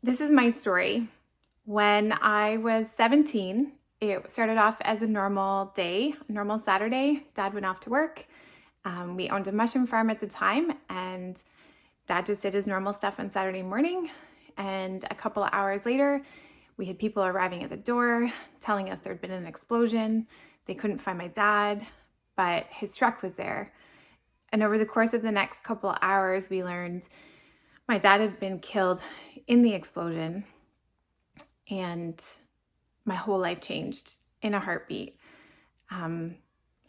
This is my story. When I was 17, it started off as a normal day, a normal Saturday. Dad went off to work. We owned a mushroom farm at the time, and Dad just did his normal stuff on Saturday morning. And a couple of hours later, we had people arriving at the door telling us there'd been an explosion. They couldn't find my dad, but his truck was there. And over the course of the next couple of hours, we learned my dad had been killed in the explosion, and my whole life changed in a heartbeat. Um,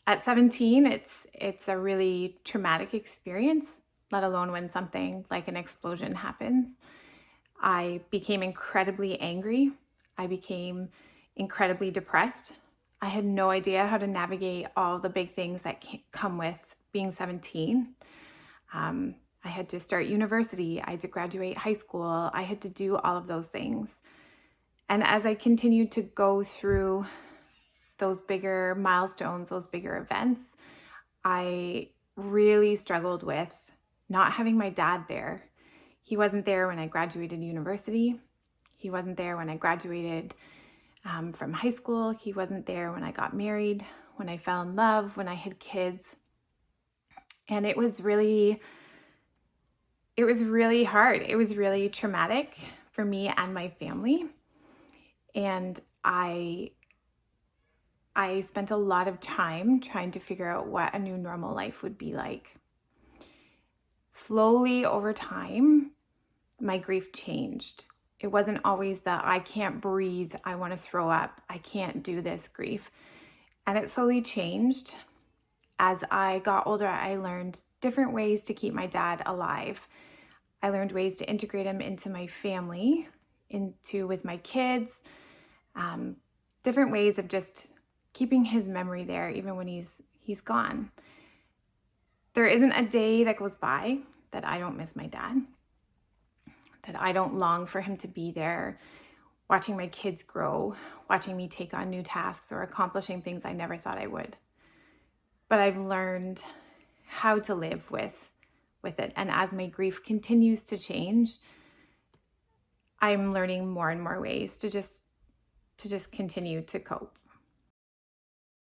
at 17, it's a really traumatic experience, let alone when something like an explosion happens. I became incredibly angry. I became incredibly depressed. I had no idea how to navigate all the big things that come with being 17. I had to start university. I had to graduate high school. I had to do all of those things. And as I continued to go through those bigger milestones, those bigger events, I really struggled with not having my dad there. He wasn't there when I graduated university. He wasn't there when I graduated from high school. He wasn't there when I got married, when I fell in love, when I had kids. And it was really hard. It was really traumatic for me and my family. And I spent a lot of time trying to figure out what a new normal life would be like. Slowly over time, my grief changed. It wasn't always the I can't breathe, I want to throw up, I can't do this grief. And it slowly changed. As I got older, I learned different ways to keep my dad alive. I learned ways to integrate him into my family, with my kids, different ways of just keeping his memory there even when he's gone. There isn't a day that goes by that I don't miss my dad, that I don't long for him to be there, watching my kids grow, watching me take on new tasks or accomplishing things I never thought I would. But I've learned how to live with it. And as my grief continues to change, I'm learning more and more ways to just continue to cope.